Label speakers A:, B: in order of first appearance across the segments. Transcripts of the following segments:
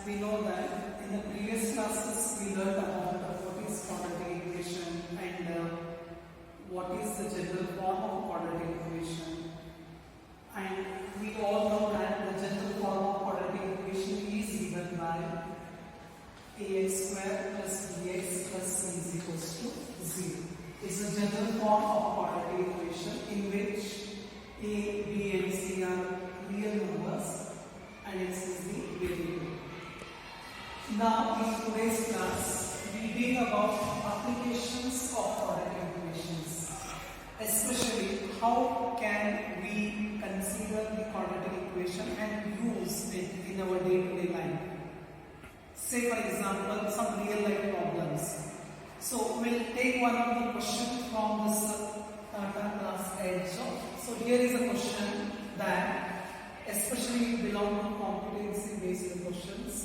A: we know that in the previous classes we learned about what is quadratic equation and what is the general form of quadratic equation, and we all know that the general form of quadratic equation is given by ax square plus bx plus c is equals to 0. It's a general form of quadratic equation in which a, b and c are real numbers and x is the variable. Now in today's class we read about applications of quadratic equations, especially how can we consider the quadratic equation and use it in our day-to-day life. Say for example some real life problems. So we'll take one of the questions from this Tata class edge. So here is a question that especially belong to competency based questions.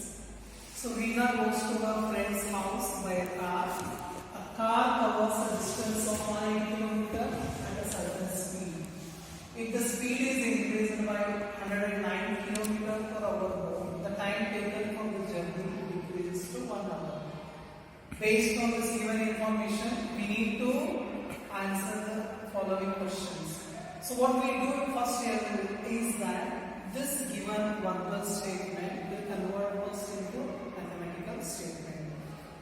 A: So Reena goes to her friend's house by a car. A car covers a distance of 180 km at a certain speed. If the speed is increased by 109 km per hour, the time taken for the journey decreases to 1 hour. Based on this given information, we need to answer the following questions. So what we do in first year is that this given one-word statement will convert first into mathematical statement.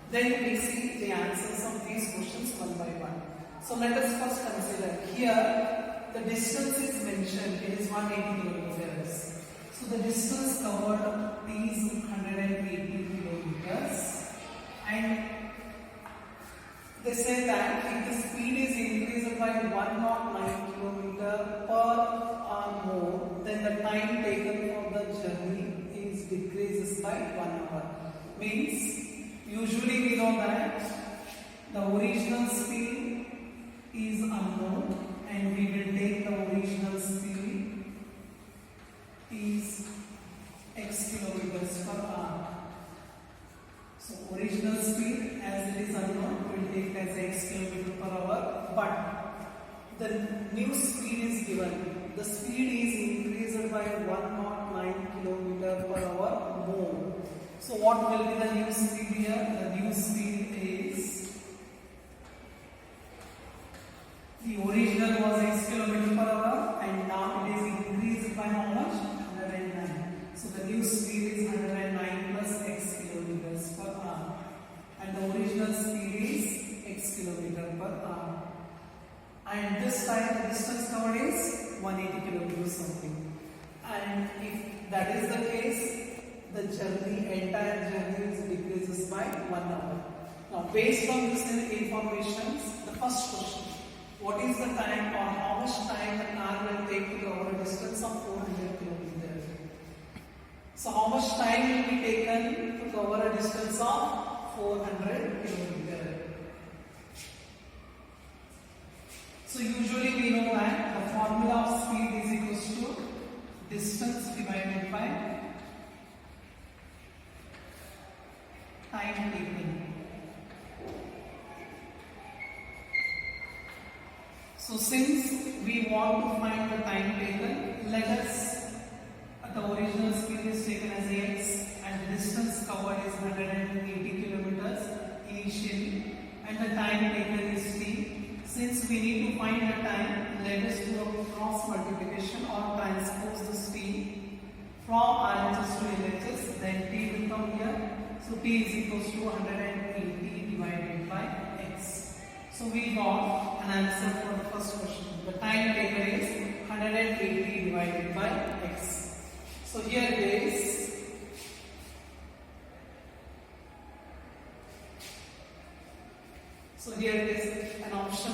A: Then we see the answers of these questions one by one. So let us first consider here the distance is mentioned, it is 180 kilometers. So the distance covered is 180 kilometers, and they say that if the speed is increased by 109 km per hour more, then the time taken for the journey is decreases by 1 hour. Means usually we know that the original speed is unknown and we will take the original speed is x kilometers per hour. So original speed as it is unknown will take as x km per hour, but the new speed is given. The speed is increased by 109 km per hour more. So what will be the new speed here? The new speed is, the original was x km per hour and now it is increased by how much? 109. So the new speed is 109 plus x kilometers per hour, and the original speed is x kilometer per hour. And this time the distance covered is 180 kilometers something. And if that is the case, the entire journey is decreases by 1 hour. Now based on this information, the first question, what is the time or how much time the car will take to cover a distance of 400 kilometers? So how much time will be taken to cover a distance of 400 kilometers? So usually we know that the formula of speed is equals to distance divided by time taken. So since we want to find the time taken, let us, the original speed is taken as x and the distance covered is 180 kilometers initially and the time taken is t. Since we need to find the time, let us do a cross multiplication or transpose the speed from RHS to LHS, then t will come here. So t is equals to 180 divided by x. So we got an answer for the first question. The time taken is 180 divided by x. So here it is. So here it is an option,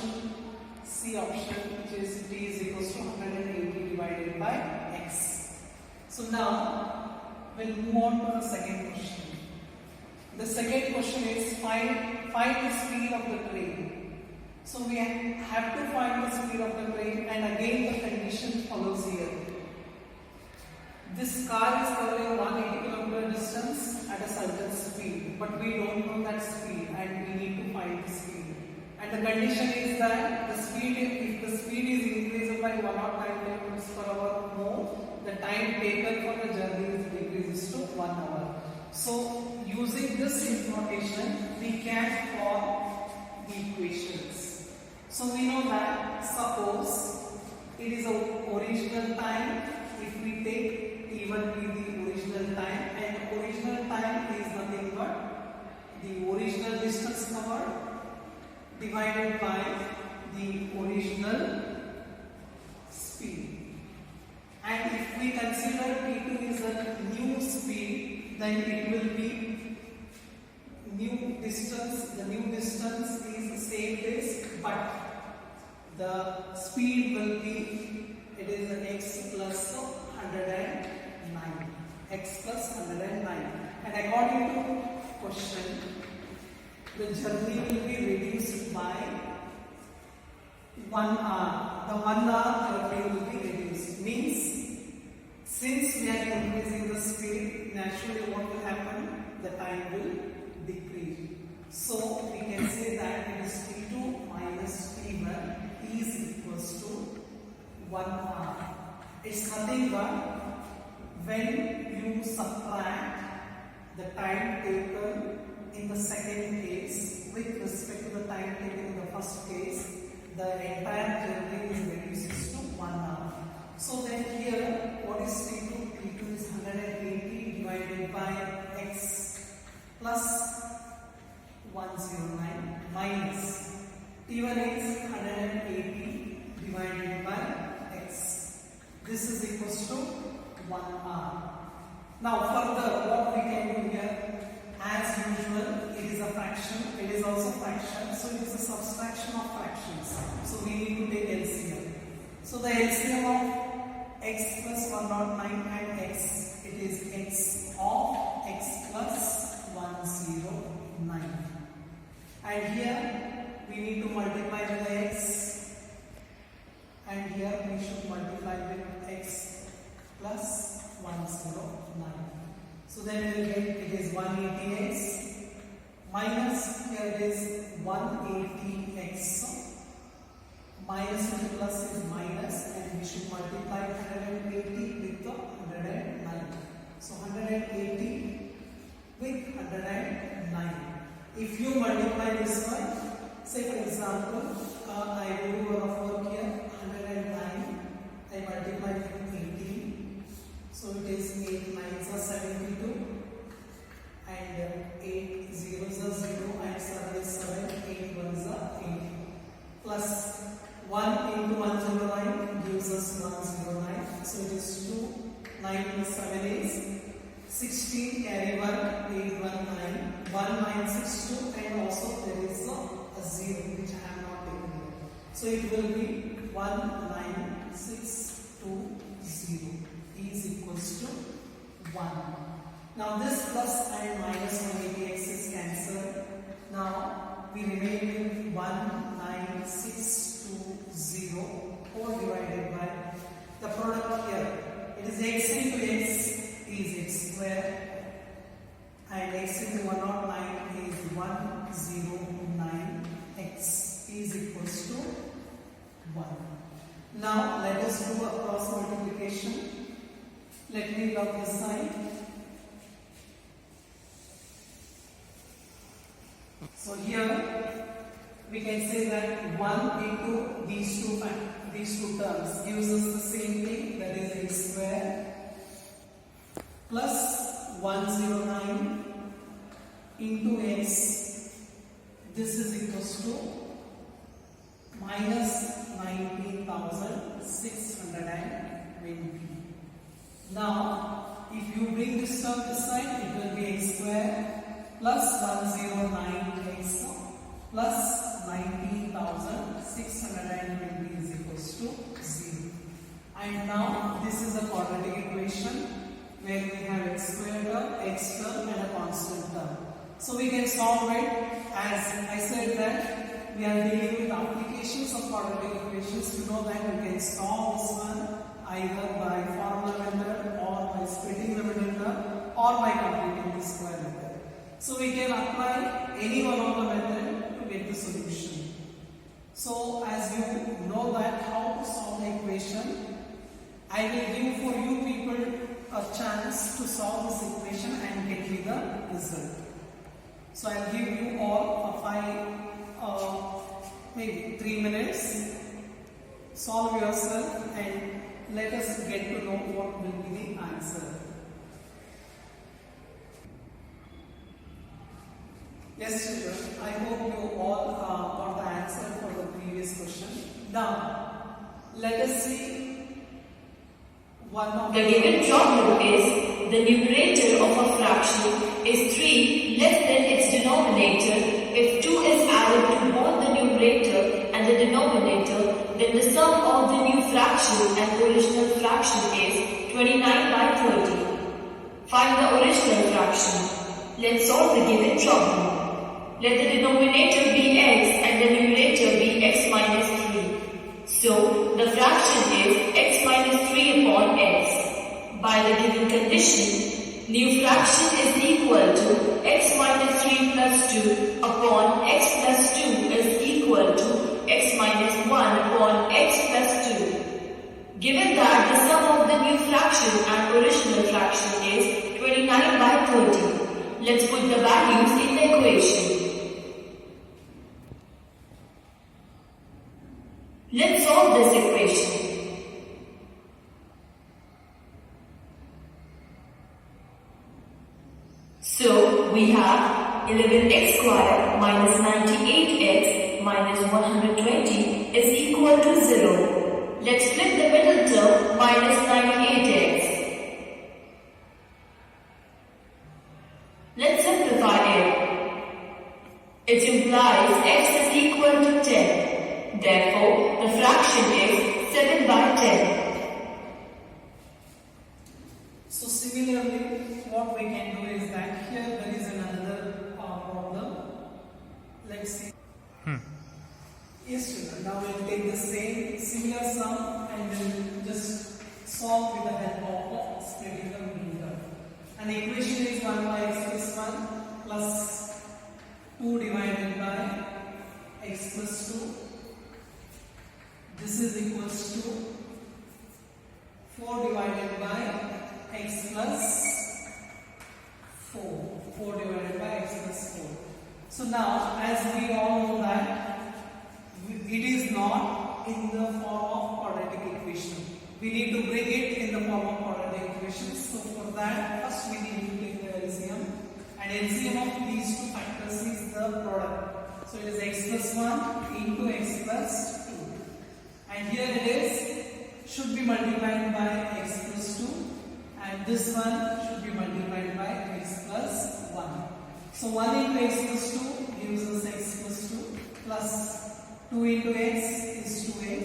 A: C option, which is t is equals to 180 divided by x. So now we'll move on to the second question. The second question is find the speed of the train. So we have to find the speed of the train, and again the condition follows here. This car is covering 180 km distance at a certain speed, but we don't know that speed and we need to find the speed. And the condition is that if the speed is increased by 109 km per hour more, the time taken for the journey is decreases to 1 hour. So using this notation, we can form the equations. So we know that suppose it is a original time. If we take T1 be the original time, and original time is nothing but the original distance covered divided by the original speed. And if we consider T2 is a new speed, then it will be new distance. The new distance is the same pace, but the speed will be, it is x plus 109. X plus 109. And according to question, the journey will be reduced by 1 hour. The 1 hour journey will be reduced. Means, since we are increasing the speed, naturally what will happen? The time will decrease. So we can say that it is T2 minus T1 is equals to 1 hour. It's nothing but when you subtract the time taken in the second case with respect to the time taken in the first case, the entire journey is reduced to 1 hour. So then here, what is T2? T2 is 180 divided by x plus 109 minus T1 is 180 divided by x. This is equals to 1 hour. Now further, what we can do here, as usual, it is a fraction, it is also fraction, so it is a subtraction of fractions. So we need to take LCM. So the LCM of x plus 109 and x, it is x of x plus 109. And here we need to multiply with x, and here we should multiply with x plus 109. So then we will get it is 180x minus, here it is 180x. Minus into plus is minus, and we should multiply 180 with the 109. So 180 with 109. If you multiply this one, say for example, I do a rough work here, 109, I multiply with 18. So it is 8 9s are 72, and 8 zeros are 0, and 7 is 7, 8 1s are 8. Plus 1 into 109 gives us 109. So it is 2, 9 plus 7 is 16, carry 1, 8 1 9, 1962, and also there is a 0 which I have not taken here. So it will be 19620 is equals to 1. Now this plus and minus 180x is cancelled. Now we remain with 19620 all divided by the product here. It is x into x is x square, and x into 109 is 109x is equals to 1. Now let us do a cross multiplication. Let me log this side. So here we can say that 1 into these two terms gives us the same thing, that is x square plus 109 into x. This is equals to minus 19,620. Now, if you bring this term this side, it will be x square plus 109x plus 19,620 is equals to 0. And now, this is a quadratic equation where we have x square term, x term, and a constant term. So we can solve it, as I said that we are dealing with applications of quadratic equations. You know that we can solve this one either by formula method, or by splitting the middle term, or by completing the square method. So we can apply any one of the method to get the solution. So as you know that how to solve the equation, I will give for you people a chance to solve this equation and get me the the result. So I'll give you all maybe 3 minutes. Solve yourself and let us get to know what will be the answer. Yes, children, I hope you all got the answer for the previous question. Now, let us see one of
B: the given problem is the numerator of a fraction is 3 less than its denominator. If 2 is added to both the numerator and the denominator, then the sum of the new fraction and original fraction is 29/30. Find the original fraction. Let's solve the given problem. Let the denominator be x and the numerator be x minus 3. So, the fraction is x minus 3 upon x. By the given condition, new fraction is equal to x minus 3 plus 2 upon x plus 2 is equal to x minus 1 upon x plus 2. Given that the sum of the new fraction and original fraction is 29/30, let's put the values in the equation. Let's solve this equation. So, we have 11x square minus 98x minus 120 is equal to 0. Let's flip the middle term minus 98x. Let's simplify it. It implies x is equal to 10. Therefore, the fraction is 7/10.
A: So similarly, what we can do is that here there is another problem. Let's see. Yes, children. Now we'll take the same similar sum and then just solve with the help of splitting the middle term. An equation is 1 by x plus 1 plus 2 divided by x plus 2. This is equals to 4 divided by x plus 4. 4 divided by x plus 4. So now, as we all know that it is not in the form of quadratic equation. We need to bring it in the form of quadratic equation. So for that, first we need to take the LCM. And LCM of these two factors is the product. So it is x plus 1 into x plus 2. And here it is, should be multiplied by x plus 2 and this one should be multiplied by x plus 1. So 1 into x plus 2 gives us x plus 2 plus 2 into x is 2x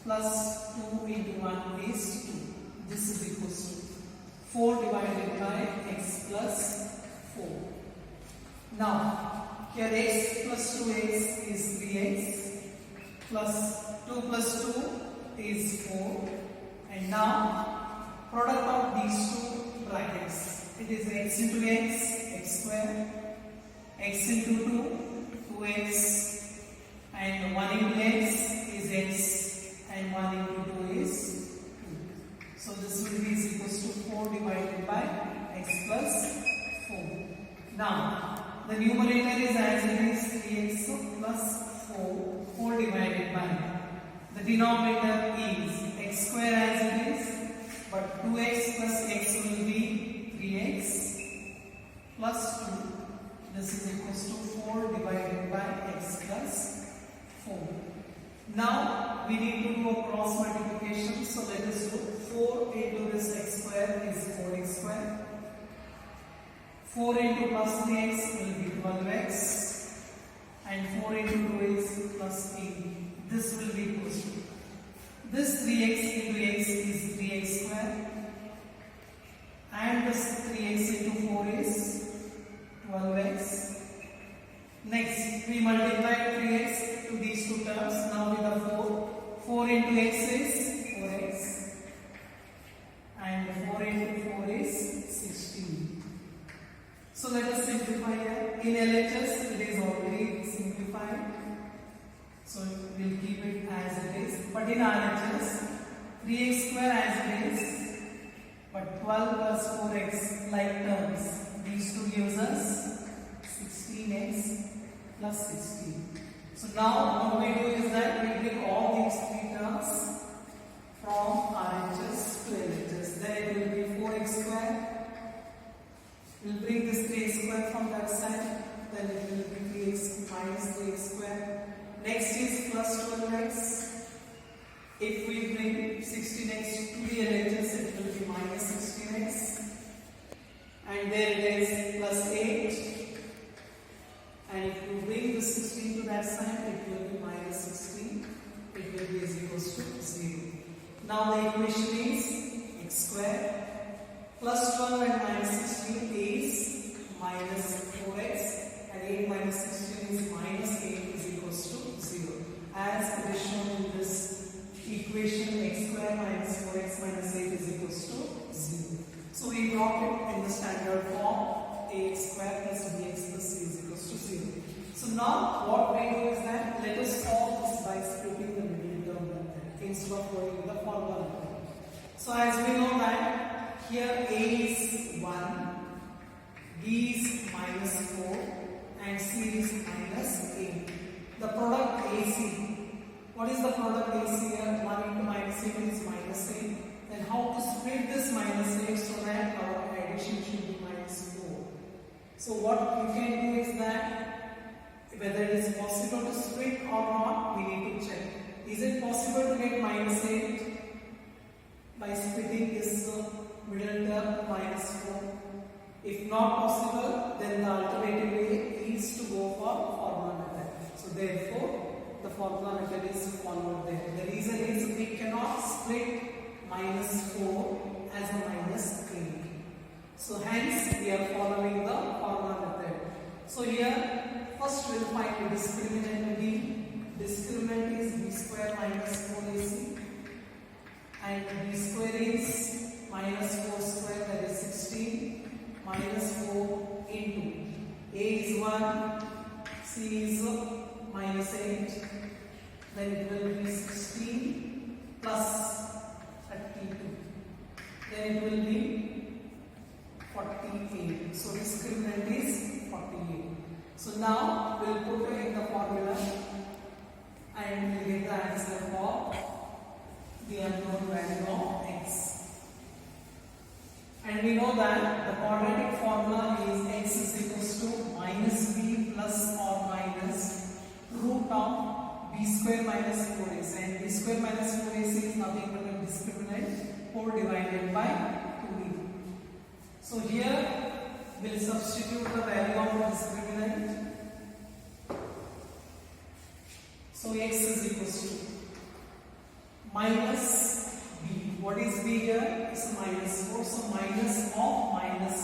A: plus 2 into 1 is 2. This is equals to 4 divided by x plus 4. Now, here x plus 2x is 3x plus 2 plus 2 is 4 and now product of these two brackets, it is x into x square, x into 2, 2x and 1 into x is x and 1 into 2 is 2. So this will be equals to 4 divided by x plus 4. Now the numerator is as it is 3x plus 4, 4 divided by the denominator is x square as it is, but 2x plus x will be 3x plus 2. This is equals to 4 divided by x plus 4. Now we need to do a cross multiplication. So let us do 4 into this x square is 4x square. 4 into plus 3x will be 12x and 4 into 2 is plus 8. This will be equals to this 3x into x is 3x square and this 3x into 4 is 12x. Next we multiply 3x to these two terms. Now with the 4 into x is 4x and 4 into 4 is 16. So let us simplify here. In LHS it is already simplified, so we will keep it as it is. But in RHS, 3x square as it is, but 12 plus 4x like terms these two gives us 16x plus 16. So now what we do is that we take all these three terms from RHS to LHS. Then it will be 4x square. We'll bring this 3x square from that side. Then it will be 3x minus 3x square. Next is plus 12x. If we bring 16x to the LHS, it will be minus 16x. And there it is plus 8. And if you bring the 16 to that side, it will be minus 16. It will be is equals to 0. Now the equation is x square plus 12 and minus 16 is minus 4x, and 8 minus 16 is minus 8 is equals to 0. As it is shown in this equation, x square minus 4x minus 8 is equals to 0. So we brought it in the standard form, ax square plus bx plus c is equals to 0. So now what we do is that let us solve this by splitting the middle term method instead of going with the formula method. So as we know that here a is 1, b is minus 4 and c is minus 8. The product AC. What is the product AC here? 1 into minus 8 is minus 8. Then how to split this minus 8 so that our addition should be minus 4? So what you can do is that whether it is possible to split or not, we need to check. Is it possible to get minus 8 by splitting this middle term minus 4? If not possible, then the alternative way is to go for formula method. So therefore, the formula method is followed there. The reason is we cannot split minus 4 as a minus 8. So hence we are following the formula method. So here first we will find the discriminant b. Discriminant is b square minus 4ac, and b square is minus 4 square, that is 16 minus 4 into a is 1, c is minus 8, then it will be 16 plus 32, then it will be 48. So discriminant is 48. So now we will put it in the formula and we will get the answer for the unknown value of x. And we know that the quadratic formula is x is equals to minus b plus or minus root of b square minus 4ac, and b square minus 4ac is nothing but a discriminant 4 divided by 2b. So here we will substitute the value of discriminant. So x is equals to minus b. What is b here? It's minus 4. So minus of minus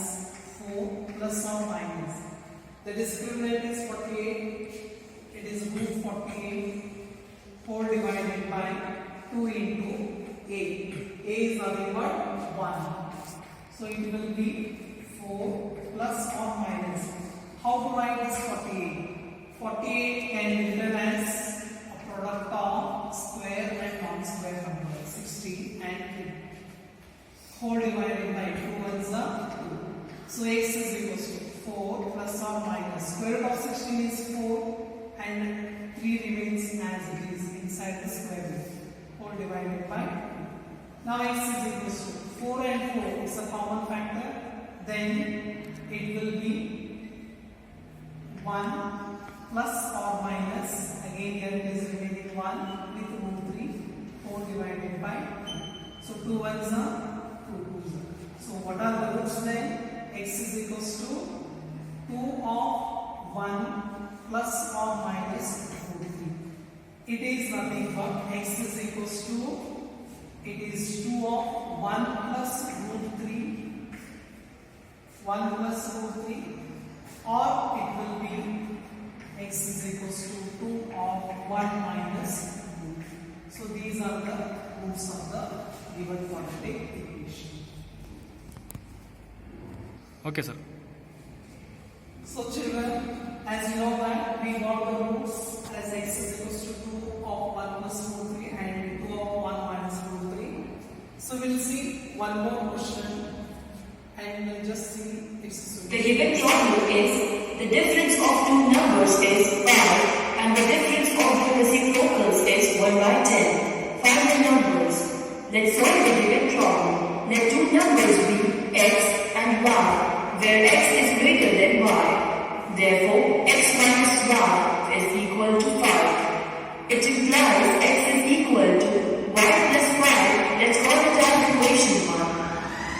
A: 4 plus or minus. The discriminant is 48. It is root 48. 4 divided by 2 into a. A is nothing but 1. So it will be 4 plus or minus. How to write this 48? 48 can be written as a product of square and non-square numbers, 16 and 3. 4 divided by 2 ones are 2. So x is equals to 4 plus or minus. Square root of 16 is 4 and 3 remains as it is inside the square root. 4 divided by 2. Now x is equals to 4 and 4 is a common factor. Then it will be 1 plus or minus, again here it is remaining 1 with root 3, 4 divided by 2. So 2 ones are 2 2s. So what are the roots then? X is equals to 2 of 1 plus or minus root 3. It is nothing but x is equals to, it is 2 of 1 plus root 3, 1 plus root 3, or it will be x is equals to 2 of 1 minus root. So these are the roots of the given quadratic equation.
C: Okay, sir.
A: So children, as you know that we got the roots as x is equals to 2 of 1 plus root 3 and 2 of 1 minus root 3. So we'll see one more question and we'll just see
B: The given problem is the difference of two numbers is 5 and the difference of the reciprocals is 1 by 10. Find the numbers. Let's solve the given problem. Let two numbers be x and y, where x is greater than y. Therefore, x minus y is equal to 5. It implies x is equal to y plus 5. Let's call it as equation 1.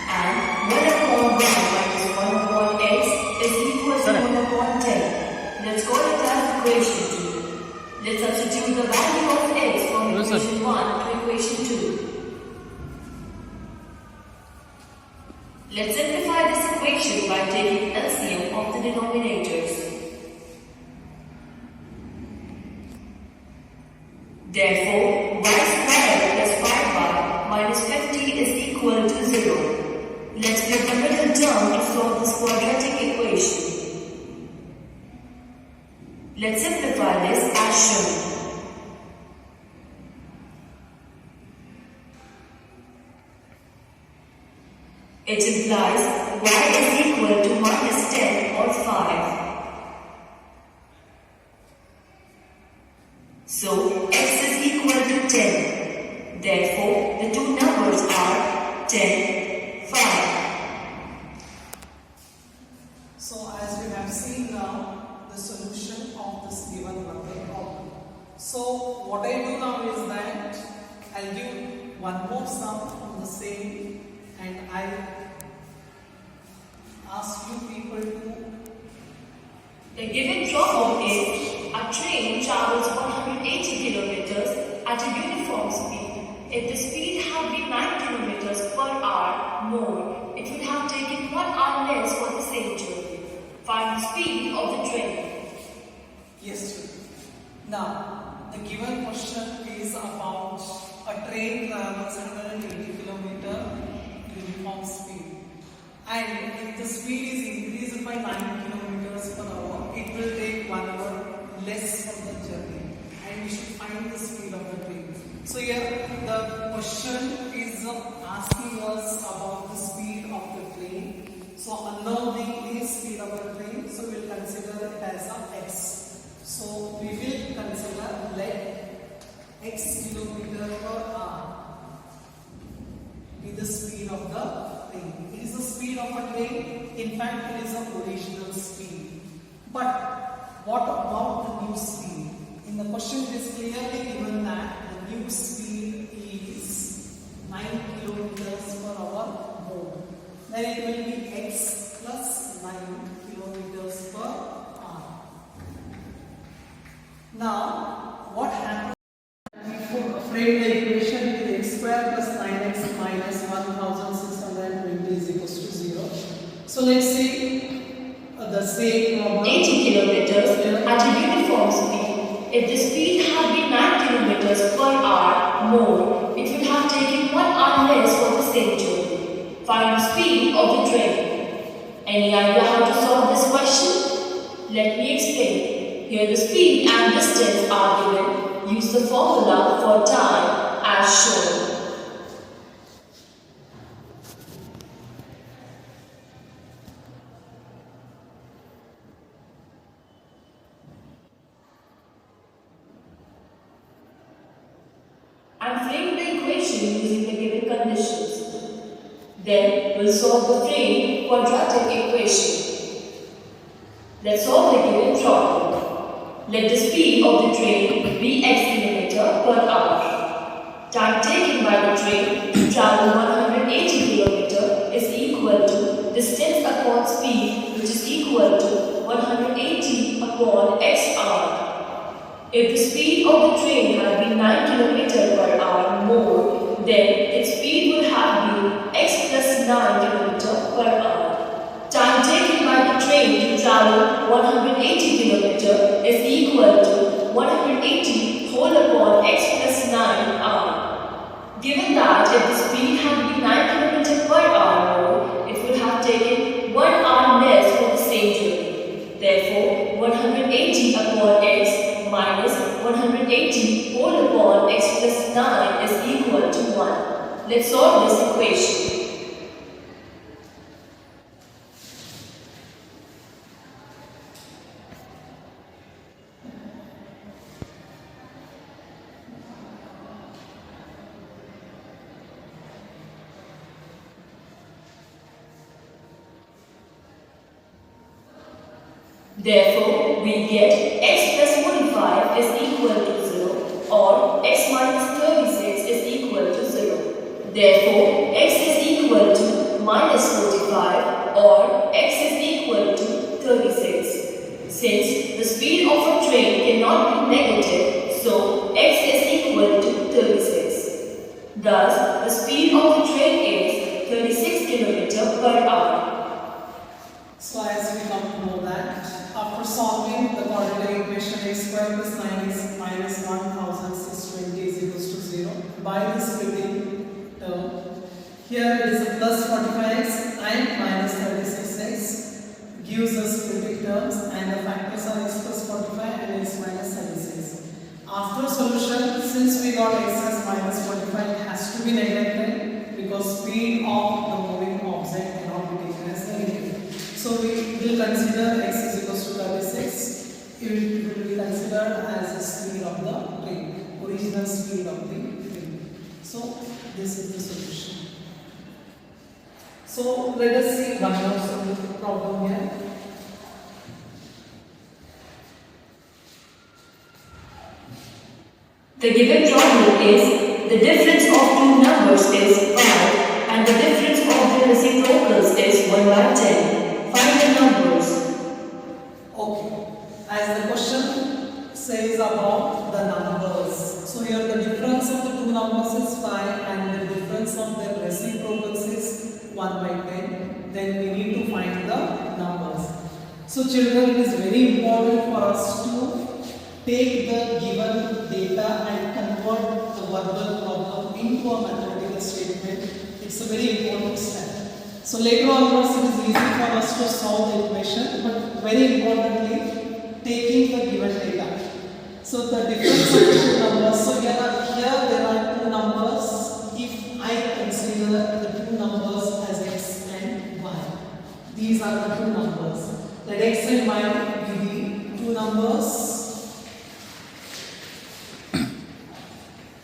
B: And 1 upon y minus 1 upon x is equal to 1 upon 10. Let's call it as equation 2. Let's substitute the value of x from equation 1 to equation 2. Let's simplify this equation by taking LCM of the denominators. Therefore, y squared plus 5y minus 50 is equal to 0. Let's flip the middle term to solve this quadratic equation. Let's simplify this as shown. It implies y is equal to minus 10 or 5. So, x is equal to 10. Therefore, the two numbers are 10, 5.
A: So as we have seen now the solution of this given mathematical problem. So what I do now is that I'll give one more sum on the same and I ask you people to.
B: The given problem is a train travels 180 kilometers at a uniform speed. If the speed had been 9 kilometers per hour more, it would have taken 1 hour less for the same journey. Find the speed of the train.
A: Yes, student. Now, the given question is about a train travels 180 kilometer uniform speed. And if the speed is increased by 9 kilometers per hour, it will take 1 hour less for the journey. And we should find the speed of the train. So here the question is asking us about the speed of the train. So unknown the speed of the train, so we will consider it as a x. So we will consider let x kilometer per hour be the speed of the train. It is the speed of a train. In fact, it is a original speed. But what about the new speed? In the question it is clearly given that the new speed is 9 kilometers per hour more. Then it will be x plus 9 kilometers per hour. Now, what happens if we frame the equation with x square plus 9x minus 1620 is equals to 0. So let's say the same problem.
B: 80 kilometers at a uniform speed. If the speed had been 9 kilometers per hour more, it would have taken 1 hour less for the same journey. Find the speed of the train. Any idea how to solve this question? Let me explain. Here the speed and distance are given. Use the formula for time as shown. And frame the equation using the given conditions. Then we'll solve the frame quadratic equation. Let's solve the given problem. Let the speed of the train be x kilometer per hour. Time taken by the train to travel 180 kilometer is equal to distance upon speed, which is equal to 180 upon x hour. If the speed of the train had been 9 km per hour more, then its speed would have been x plus 9 km per hour. Time taken by the train to travel 180 km is equal to 180 whole upon x plus 9 hour. Given that if the speed had been 9 km per hour more, it would have taken 1 hour less for the same journey. Therefore, 180 upon x minus 180 whole upon x plus 9 is equal to 1. Let's solve this equation. Therefore, we get x plus 45 is equal to 0 or x minus 36 is equal to 0. Therefore, x is equal to minus 45 or x is equal to 36. Since the speed of a train cannot be negative, so x is equal to 36. Thus, the speed of the train is 36 km per hour.
A: So as we come to know that, after solving the quadratic equation x square plus 9 is minus 1620 is equals to 0 by the splitting term, here it is a plus 45x and minus 36x gives us splitting terms, and the factors are x plus 45 and x minus 36. After solution, since we got x as minus 45, it has to be neglected because speed of the moving object cannot be taken as negative. So we will consider x is equals to 36. It will be considered as the speed of the train, original speed of the train. So this is the solution. So let us see one more problem here.
B: The given problem is the difference of two numbers is 5 and the difference of the reciprocals is 1 by 10. Find the numbers.
A: Okay, as the question says about the numbers, so here the difference of the two numbers is 5 and the difference of their reciprocals is 1 by 10, then we need to find the numbers. So children, it is very important for us to take the given data and convert the verbal problem into a mathematical statement. It's a very important step. So later on, it is easy for us to solve the equation, but very importantly, taking the given data. So the difference of the two numbers. So here there are two numbers. If I consider the two numbers as x and y, these are the two numbers. Let x and y be the two numbers.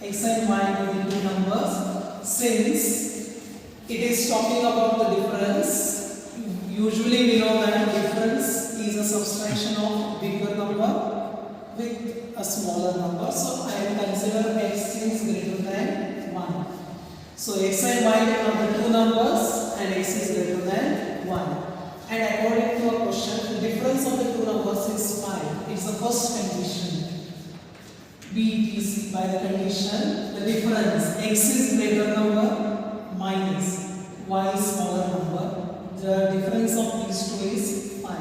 A: X and y be the two numbers. Since it is talking about the difference, usually we know that difference is a subtraction of bigger number with a smaller number. So I will consider x is greater than 1. So x and y are the two numbers and x is greater than 1. And according to a question, the difference of the two numbers is 5. It's the first condition. B is by the condition the difference x is greater number minus y smaller number. The difference of these two is 5.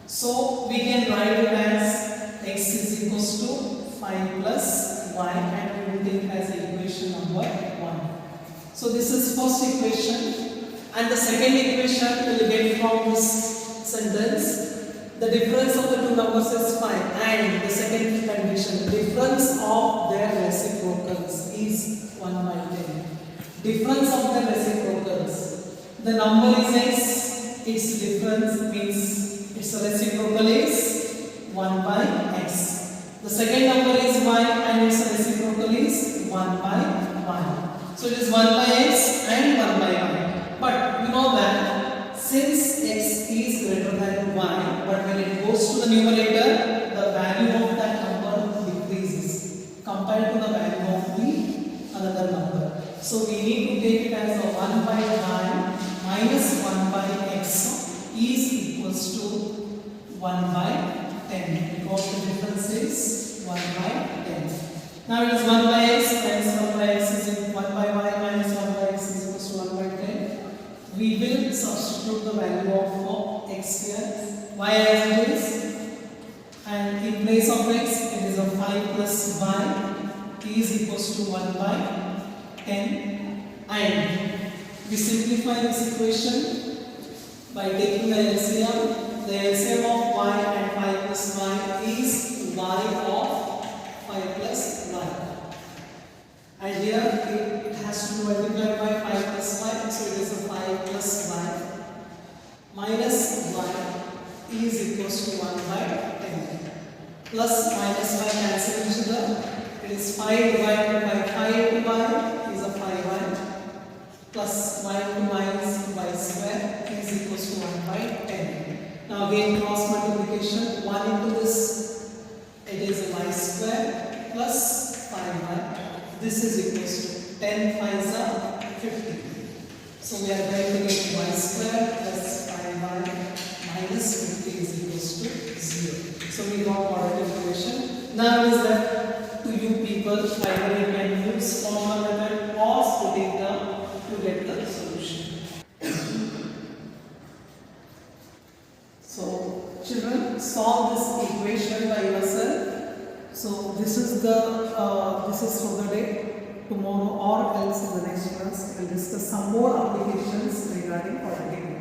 A: So we can write it as x is equals to 5 plus y, and we will take as equation number 1. So this is first equation, and the second equation we will get from this sentence. The difference of the two numbers is 5, and the second condition, difference of their reciprocals is 1 by 10. Difference of the reciprocals. The number is x, its difference means its reciprocal is 1 by x. The second number is y and its reciprocal is 1 by y. So it is 1 by x and 1 by y. But you know that since x is greater than y, but when it goes to the numerator, the value of that number decreases compared to the value of the another number. So we need to take it as a 1 by y minus 1 by x is equals to 1 by 10, because the difference is 1 by 10. Now it is 1 by x minus 1 by x is 1 by y minus 1 by x is equals to 1 by 10. We will substitute the value of x here, y as it is, and in place of x it is a 5 plus y is equals to 1 by 10, and we simplify this equation by taking the LCM. The LCM of y and 5 plus y is y of 5 plus y, and here it has to be multiplied by 5 plus y, so it is a 5 plus y minus y is equals to 1 by 10. Plus minus y cancel each other. It is 5 divided by 5 to y is a 5y, plus y to y is y square is equals to 1 by 10. Now again cross multiplication. children, solve this equation by yourself. So this is for the day. Tomorrow or else in the next class we will discuss some more applications regarding quadratic equation.